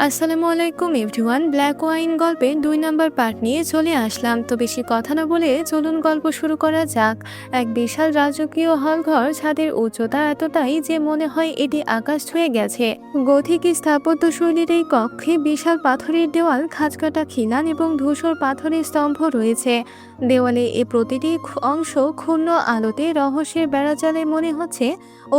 আসসালামু আলাইকুম everyone. Black wine গল্পের ২ নাম্বার পার্ট নিয়ে চলে আসলাম। তো বেশি কথা না বলে চলুন গল্প শুরু করা যাক। এক বিশাল রাজকীয় হলঘর, ছাদের উচ্চতা এতটাই যে মনে হয় এটি আকাশ ছুঁয়ে গেছে। গথিক স্থাপত্যশৈলীর এই কক্ষে বিশাল পাথরের দেওয়াল, খাঁজকাটা খিলান এবং ধূসর পাথরের স্তম্ভ রয়েছে। দেওয়ালে এ প্রতিটি অংশ ক্ষুণ্ণ আলোতে রহস্যের বেড়াজালে মনে হচ্ছে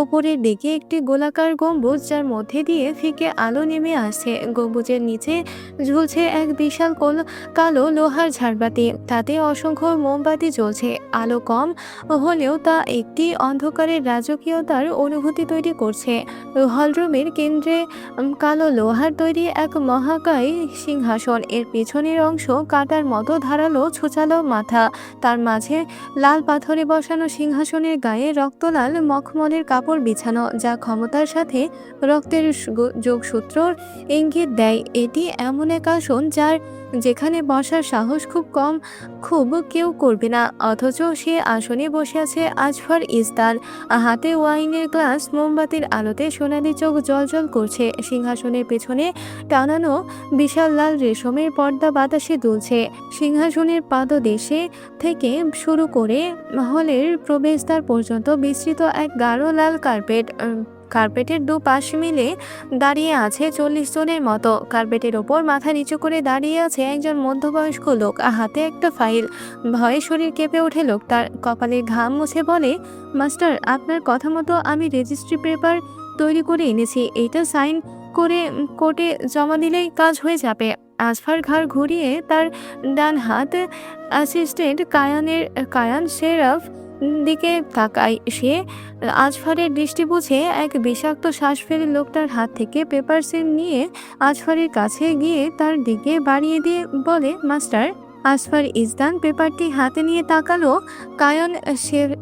ওপরের দিকে একটি গোলাকার গম্বুজ, যার মধ্যে দিয়ে ফিকে আলো নেমে আসছে। গম্বুজের নিচে ঝুলছে এক বিশাল কালো লোহার ঝাড়বাতি, তাতে অসংখ্য মোমবাতি জ্বলছে। আলো কম হলেও তা একটি অন্ধকারের রাজকীয়তার অনুভূতি তৈরি করছে। হলরুমের কেন্দ্রে কালো লোহার তৈরি এক মহাকায় সিংহাসন, এর পেছনের অংশ কাটার মতো ধারালো ছোচালো মাথা, তার মাঝে লাল পাথরে বসানো সিংহাসনের গায়ে রক্তলাল মখমলের কাপড় বিছানো, যা ক্ষমতার সাথে রক্তের যোগসূত্রর ইঙ্গিত দেয়। এটি এমন এক আসন যেখানে বসার সাহস খুব কেউ করবে না, অথচ সে আসনে বসে আছে আজফর ইসদান। হাতে ওয়াইনের গ্লাস, মোমবাতির আলোতে সোনালি চোখ জ্বলজ্বল করছে। সিংহাসনের পেছনে টানানো বিশাল লাল রেশমের পর্দা বাতাসে দুলছে। সিংহাসনের পাদদেশে থেকে শুরু করে হলের প্রবেশদ্বার পর্যন্ত বিস্তৃত এক গাঢ় লাল কার্পেটের দুপাশ মিলে দাঁড়িয়ে আছে ৪০ জনের মতো। কার্পেটের ওপর মাথা নিচু করে দাঁড়িয়ে আছে একজন মধ্যবয়স্ক লোক, হাতে একটা ফাইল। ভয়ে শরীর কেঁপে ওঠে লোকটার, কপালে ঘাম মুছে বলে, মাস্টার, আপনার কথা মতো আমি রেজিস্ট্রি পেপার তৈরি করে এনেছি। এইটা সাইন করে কোর্টে জমা দিলেই কাজ হয়ে যাবে। আসফার ঘাড় ঘুরিয়ে তার ডান হাত অ্যাসিস্ট্যান্ট কায়ান শেরাফ দিকে তাকায়। সে আজফারের দৃষ্টি বুঝে এক বিষাক্ত শ্বাস ফেলে লোকটার হাত থেকে পেপার সিল নিয়ে আজফারের কাছে গিয়ে তার দিকে বাড়িয়ে দিয়ে বলে, মাস্টার। আসফার ইসদান পেপারটি হাতে নিয়ে তাকালো কায়ন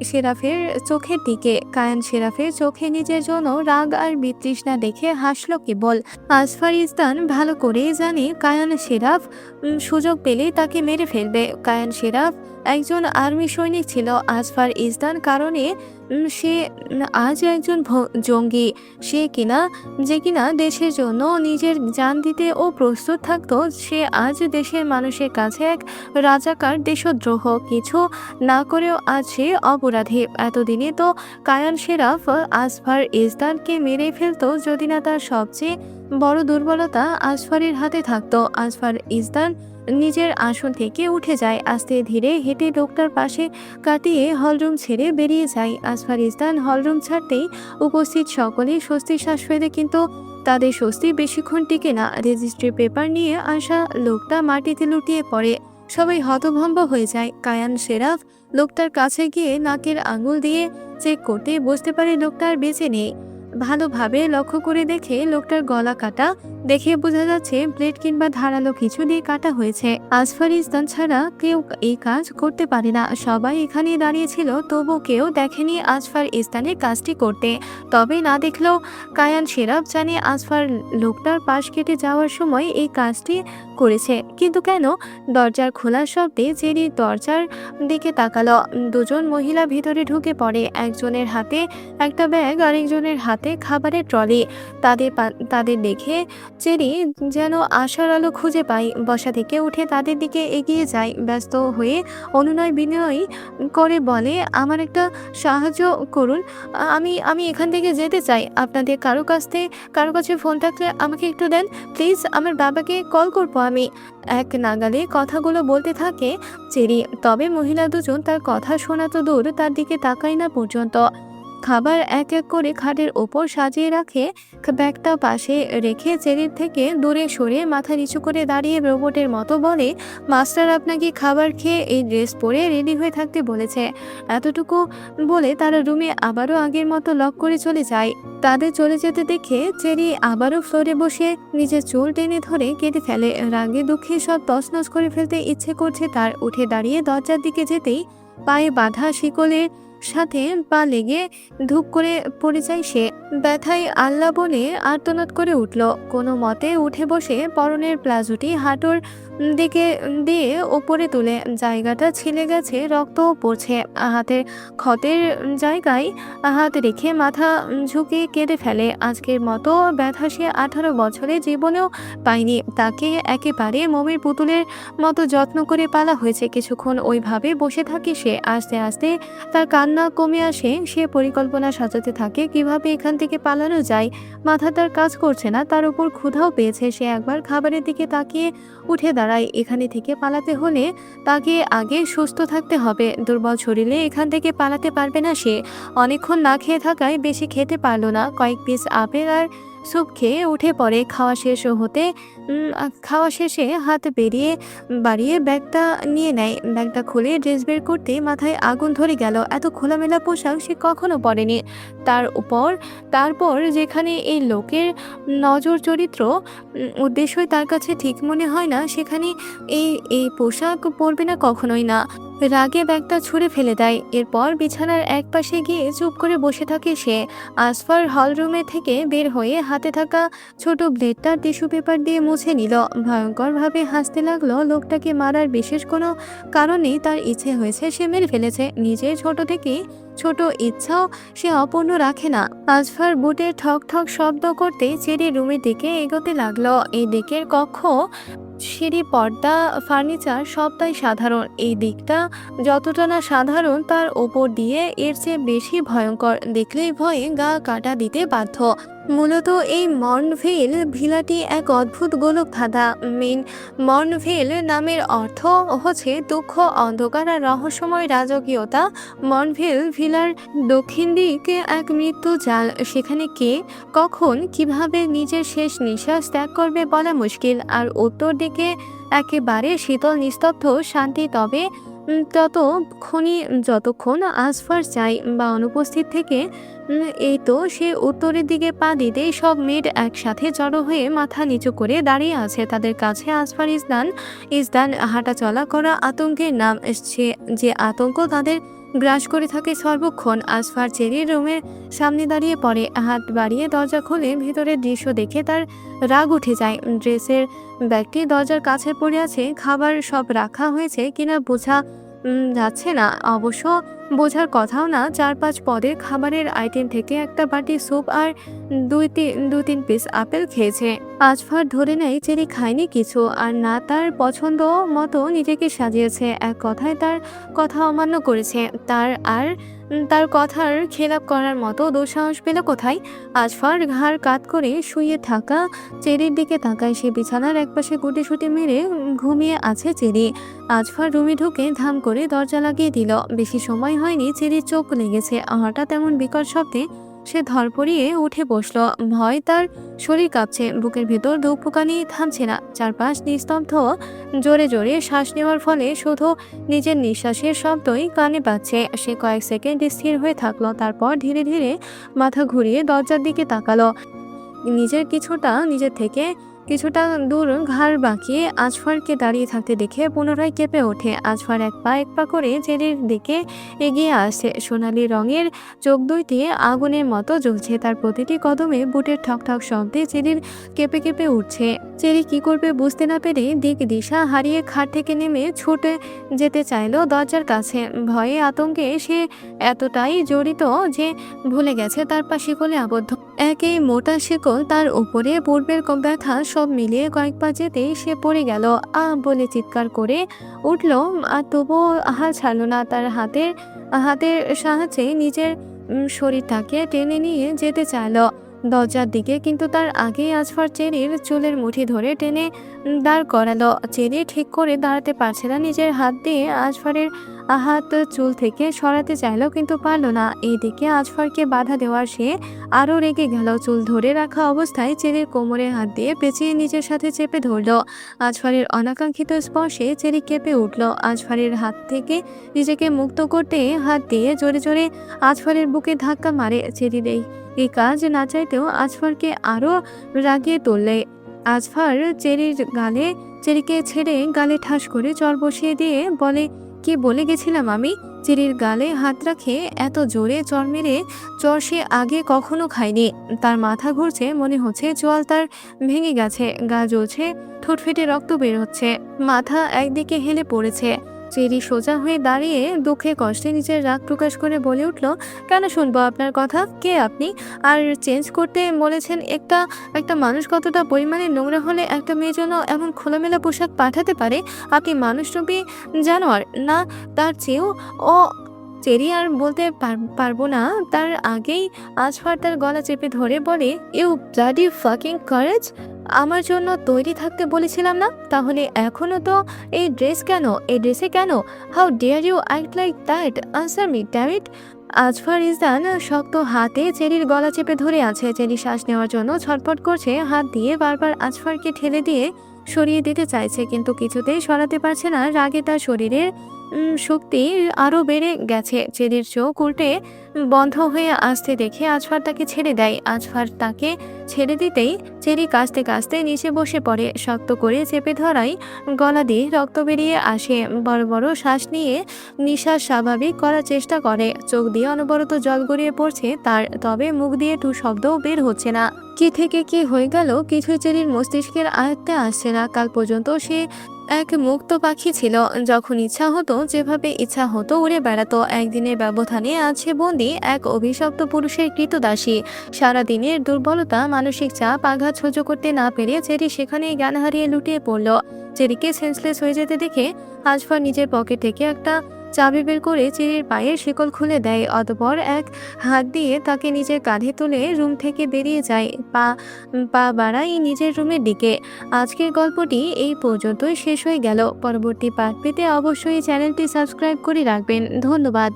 শেরাফের চোখের দিকে। কায়ন শেরাফের চোখে নিজের জন্য রাগ আর বিতৃষ্ণা দেখে হাসলো কেবল। আসফার ইসদান ভালো করেই জানে কায়ন শেরাফ সুযোগ পেলেই তাকে মেরে ফেলবে। কায়ন শেরাফ একজন আর্মি সৈনিক ছিল। আসফার ইসদান কারণে সে আজ একজন জঙ্গি। যে কিনা দেশের জন্য নিজের জান দিতে ও প্রস্তুত থাকতো, সে আজ দেশের মানুষের কাছে এক রাজাকার, দেশদ্রোহ। কিছু না করেও আজ সে অপরাধী। এতদিনে তো কায়ান শেরাফ আসফার ইসদানকে মেরে ফেলতো যদি না তার সবচেয়ে বড় দুর্বলতা আসফারের হাতে থাকতো। আসফার ইসদান নিজের আসন থেকে উঠে যায়, আস্তে ধীরে হেঁটে লোকটার পাশে কাটিয়ে হলরুম ছেড়ে বেরিয়ে যায়। আসফার ইসদান হলরুম ছাড়তেই উপস্থিত সকলেই স্বস্তির শ্বাস ফেলে, কিন্তু তাদের স্বস্তি বেশিক্ষণ টিকে না। রেজিস্ট্রি পেপার নিয়ে আসা লোকটা মাটিতে লুটিয়ে পড়ে। সবাই হতভম্ব হয়ে যায়। কায়ান শেরাফ লোকটার কাছে গিয়ে নাকের আঙুল দিয়ে চেক করতে বুঝতে পারে লোকটা আর বেঁচে নেই। ভালোভাবে লক্ষ্য করে দেখে লোকটার গলা কাটা, দেখে বোঝা যাচ্ছে ব্লেড কিংবা ধারালো কিছু দিয়ে কাটা হয়েছে। আসফার ইসদান ছাড়া কেউ এই কাজ করতে পারে না। সবাই এখানে দাঁড়িয়েছিল, তবু কেউ দেখেনি আসফার ইসদানের কাজটি করতে। তবে না দেখলেও কায়ান শেরাফ জানে আসফার লোকটার পাশ কেটে যাওয়ার সময় এই কাজটি করেছে। কিন্তু কেন? দরজার খোলার শব্দে জেরি দরজার দিকে তাকালো। দুজন মহিলা ভিতরে ঢুকে পড়ে। একজনের হাতে একটা ব্যাগ, আরেকজনের হাতে খাবারের ট্রলি। তাদের দেখে চেরি যেন আশার আলো খুঁজে পায়। বসা থেকে উঠে তাদের দিকে এগিয়ে যায়, ব্যস্ত হয়ে অনুনয় বিনয় করে বলে, আমার একটা সাহায্য করুন। আমি এখান থেকে যেতে চাই। আপনাদের কারো কাছে ফোন থাকলে আমাকে একটু দেন প্লিজ, আমার বাবাকে কল করবো আমি। এক নাগালে কথাগুলো বলতে থাকে চেরি। তবে মহিলা দুজন তার কথা শোনা তো দূর, তার দিকে তাকায় না পর্যন্ত। খাবার এক এক করে খাটের ওপর সাজিয়ে রাখে। ব্যাগটা পাশে রেখে চেরির থেকে দূরে সরে মাথা নিচু করে দাঁড়িয়ে রোবটের মতো বলে, মাস্টার আপনাকে খাবার খেয়ে এই ড্রেস পরে রেডি হয়ে থাকতে বলেছে। এতটুকু বলে তারা রুমে আবারও আগের মতো লক করে চলে যায়। তাদের চলে যেতে দেখে চেরি আবারও ফ্লোরে বসে নিজের চুল টেনে ধরে কেটে ফেলে। রাগে দুঃখে সব তছনছ করে ফেলতে ইচ্ছে করছে তার। উঠে দাঁড়িয়ে দরজার দিকে যেতেই পায়ে বাঁধা শিকলের সাথে পা লেগে ধূপ করে পড়ে যায় সে। ব্যথায় আল্লাহ বলে আর্তনাদ করে উঠল। কোনো মতে উঠে বসে পরনের প্লাজোটি হাঁটুর দিকে দিয়ে ওপরে তুলে জায়গাটা ছিলে গেছে, রক্তও পড়ছে। হাতের ক্ষতের জায়গায় হাত রেখে মাথা ঝুঁকিয়ে কেঁদে ফেলে। আজকের মতো ব্যথা সে 18 বছরে জীবনেও পায়নি। তাকে একেবারে মোমের পুতুলের মতো যত্ন করে পালা হয়েছে। কিছুক্ষণ ওইভাবে বসে থাকে সে। আস্তে আস্তে তার কান্না কমে আসে। সে পরিকল্পনা সাজাতে থাকে কিভাবে এখান থেকে পালানো যায়। মাথা তার কাজ করছে না, তার উপর ক্ষুধাও পেয়েছে। সে একবার খাবারের দিকে তাকিয়ে উঠে দাঁড়ায়। এখানে থেকে পালাতে হলে তাকে আগে সুস্থ থাকতে হবে। দুর্বল শরীরে এখান থেকে পালাতে পারবে না সে। অনেকক্ষণ না খেয়ে থাকায় বেশি খেতে পারলো না। কয়েক পিস আপেল আর স্যুপ খেয়ে উঠে পড়ে। খাওয়া শেষে হাত বাড়িয়ে ব্যাগটা নিয়ে নেয়। ব্যাগটা খুলে ড্রেস বের করতে মাথায় আগুন ধরে গেল। এত খোলামেলা পোশাক সে কখনো পরেনি। তারপর যেখানে এই লোকের নজর চরিত্র উদ্দেশ্যই তার কাছে ঠিক মনে হয় না, সেখানে এই এই পোশাক পরবে না, কখনোই না। রাগে ব্যাগটা ছুঁড়ে ফেলে দেয়। এরপর বিছানার এক পাশে গিয়ে চুপ করে বসে থাকে সে। আসফার হলরুমে থেকে বের হয়ে হাতে থাকা ছোট ব্লেডটা টিস্যু পেপার দিয়ে মুছে নিল। ভয়ঙ্করভাবে হাসতে লাগলো। লোকটাকে মারার বিশেষ কোনো কারণ নেই, তার ইচ্ছে হয়েছে সে মেরে ফেলেছে। নিজের ছোট ইচ্ছাও সে অপূর্ণ রাখে না। আসফার বুটের ঠক ঠক শব্দ করতে চেরি রুমের দিকে এগোতে লাগলো। এই দিকের কক্ষ, সিঁড়ি, পর্দা, ফার্নিচার সবটাই সাধারণ। এই দিকটা যতটা না সাধারণ, তার ওপর দিয়ে এর চেয়ে বেশি ভয়ঙ্কর। দেখলেই ভয়ে গা কাটা দিতে বাধ্য। মূলত এই মর্নভেল ভিলাটি এক অদ্ভুত গোলকধাঁধা। মর্নভেল নামের অর্থ হচ্ছে দুঃখ, অন্ধকার আর রহস্যময় রাজকীয়তা। মর্নভেল ভিলার দক্ষিণ দিকে এক মৃত্যু জাল। সেখানে কে, কখন, কিভাবে নিজের শেষ নিঃশ্বাস ত্যাগ করবে বলা মুশকিল। আর উত্তর দিকে একেবারে শীতল নিস্তব্ধ শান্তি। তবে যতক্ষণ আসফার চাই বা অনুপস্থিত থেকে এই তো সে উত্তরের দিকে পা দিতেই সব মেয়ের একসাথে জড়ো হয়ে মাথা নিচু করে দাঁড়িয়ে আছে তাদের কাছে। আসফার ইজদান হাঁটা চলা করা আতঙ্কের নাম। যে আতঙ্ক তাদের গ্রাস করে থাকে সর্বক্ষণ। আসফার চেরির রুমের সামনে দাঁড়িয়ে পড়ে, হাত বাড়িয়ে দরজা খুলে ভেতরের দৃশ্য দেখে তার রাগ উঠে যায়। ড্রেসের ব্যাগটি দরজার কাছে পড়ে আছে। খাবার সব রাখা হয়েছে কিনা বোঝা যাচ্ছে না, অবশ্য বোঝার কথাও না। 4-5 পদের খাবারের আইটেম থেকে একটা বাটি স্যুপ আর 2-3 পিস আপেল খেয়েছে। আসফার ধরে নেয় চেরি খায়নি কিছু, আর না তার পছন্দ মতো নিজেকে সাজিয়েছে। এক কথায় তার কথা অমান্য করেছে। তার কথার খেলাপ করার মতো দুঃসাহস পেল কোথায়? আসফার ঘাড় কাত করে শুয়ে থাকা চেরির দিকে তাকায়। সে বিছানার একপাশে গুটিসুটি মেরে ঘুমিয়ে আছে চেরি। আসফার রুমে ঢুকে ধাম করে দরজা লাগিয়ে দিল। বেশি সময় হয়নি, চেরির চোখ লেগেছে। হঠাৎ এমন বিকট শব্দে সে ধরপড়িয়ে উঠে বসল। ভয় তার শরীর কাঁপছে, বুকের ভেতর ধুকপুকানি থামছে না। চারপাশ নিস্তব্ধ। জোরে জোরে শ্বাস নেওয়ার ফলে শুধু নিজের নিঃশ্বাসের শব্দই কানে পাচ্ছে। সে কয়েক সেকেন্ড স্থির হয়ে থাকলো, তারপর ধীরে ধীরে মাথা ঘুরিয়ে দরজার দিকে তাকালো। নিজের থেকে কিছুটা দূর ঘাড় বাঁকিয়ে আসফারকে দাঁড়িয়ে থাকতে দেখে পুনরায় কেঁপে ওঠে। আসফার এক পা করে চেরির দিকে এগিয়ে আসছে। সোনালি রঙের চোখ দুইটি আগুনের মতো জ্বলছে। তার প্রতিটি কদমে বুটের ঠক ঠক শব্দে চেরির কেঁপে উঠছে। চেরি কি করবে বুঝতে না পেরে দিক দিশা হারিয়ে খাট থেকে নেমে ছুটে যেতে চাইলো দরজার কাছে। ভয়ে আতঙ্কে সে এতটাই জড়িত যে ভুলে গেছে তার পা শিকলে আবদ্ধ। একেই মোটা শিকল, তার উপরে পূর্বের ব্যথা, সব মিলিয়ে কয়েক পা যেতেই সে পড়ে গেল। বলে চিৎকার করে উঠল, আর তবুও হাল ছাড়ল না। তার হাতের সাহায্যে নিজের শরীরটাকে টেনে নিয়ে যেতে চাইল দরজার দিকে, কিন্তু তার আগেই আসফার চেরির চুলের মুঠি ধরে টেনে দাঁড় করালো। চেরি ঠিক করে দাঁড়াতে পারছে না। নিজের হাত দিয়ে আসফারের হাত চুল থেকে সরাতে চাইলো, কিন্তু পারল না। এইদিকে আসফারকে বাধা দেওয়ার সে আরও রেগে গেল। চুল ধরে রাখা অবস্থায় চেরির কোমরে হাত দিয়ে পেঁচিয়ে নিজের সাথে চেপে ধরল। আসফারের অনাকাঙ্ক্ষিত স্পর্শে চেরি কেঁপে উঠল। আসফারের হাত থেকে নিজেকে মুক্ত করতে হাত দিয়ে জোরে জোরে আসফারের বুকে ধাক্কা মারে। চেরির এই কাজ না চাইতেও আসফারকে আরও রাগিয়ে তুললে। আসফার চেরিকে ছেড়ে গালে ঠাস করে চর বসিয়ে দিয়ে বলে, কি বলে গেছিলাম আমি? চেরির গালে হাত রাখে এত জোরে চর সে আগে কখনো খায়নি। তার মাথা ঘুরছে, মনে হচ্ছে চোয়াল তার ভেঙে গেছে, গা জ্বলছে। ঠোঁট ফেটে রক্ত বের হচ্ছে, মাথা একদিকে হেলে পড়েছে। চেরি সোজা হয়ে দাঁড়িয়ে দুঃখে কষ্টে নিজের রাগ প্রকাশ করে বলে উঠল, কেন শুনবো আপনার কথা? কে আপনি? আর চেঞ্জ করতে বলেছেন? একটা একটা মানুষ কতটা পরিমাণে নোংরা হলে একটা মেয়ের জন্য এমন খোলামেলা পোশাক পাঠাতে পারে? আপনি মানুষরূপী জানোয়ার না তার চেয়েও? ও চেরি আর বলতে পারবো না তার আগেই আজফার তার গলা চেপে ধরে বলে, ইউ ব্লাডি ফাকিং কারেজ! আমার জন্য তৈরি থাকতে বলেছিলাম না? তাহলে এখনো তো এই ড্রেস কেন? এই ড্রেসে কেন? How dare you act like that? Answer me damn it! Azfar Izdan শক্ত হাতে চেরির গলা চেপে ধরে আছে। চেরি শ্বাস নেওয়ার জন্য ছটফট করছে, হাত দিয়ে বারবার আজফারকে ঠেলে দিয়ে সরিয়ে দিতে চাইছে, কিন্তু কিছুতেই সরাতে পারছে না। রাগে তার শরীরের শক্তি আরও বেড়ে গেছে। চেরির চোখ উল্টে বন্ধ হয়ে আসতে দেখে আজফার তাকে ছেড়ে দেয়। আজফার তাকে ছেড়ে দিতেই চেরি কাঁচতে কাঁচতে নিচে বসে পড়ে। শক্ত করে চেপে ধরায় গলা দিয়ে রক্ত বেরিয়ে আসে। বড় বড় শ্বাস নিয়ে নিঃশ্বাস স্বাভাবিক করার চেষ্টা করে। চোখ দিয়ে অনবরত জল গড়িয়ে পড়ছে তার, তবে মুখ দিয়ে টু শব্দও বের হচ্ছে না। কি থেকে কি হয়ে গেল কিছুই চেরির মস্তিষ্কের আয়ত্তে আসছে না। কাল পর্যন্ত সে এক মুক্ত পাখি ছিল, যখন ইচ্ছা হতো যেভাবে ইচ্ছা হতো উড়ে বেড়াতো। একদিনের ব্যবধানে আছে বন্দি এক অভিশপ্ত পুরুষের কৃতদাসী। সারাদিনের দুর্বলতা, মানসিক চাপ, আঘাত সহ্য করতে না পেরে চেরি সেখানেই জ্ঞান হারিয়ে লুটিয়ে পড়ল। চেরিকে সেন্সলেস হয়ে যেতে দেখে আজফার নিজের পকেট থেকে একটা চাবি বের করে চেরির পায়ের শিকল খুলে দেয়। অতঃপর এক হাত দিয়ে তাকে নিজের কাঁধে তুলে রুম থেকে বেরিয়ে যায়, পা পা বাড়াই নিজের রুমের দিকে। আজকের গল্পটি এই পর্যন্তই শেষ হয়ে গেল। পরবর্তী পার্ট পেতে অবশ্যই চ্যানেলটি সাবস্ক্রাইব করে রাখবেন। ধন্যবাদ।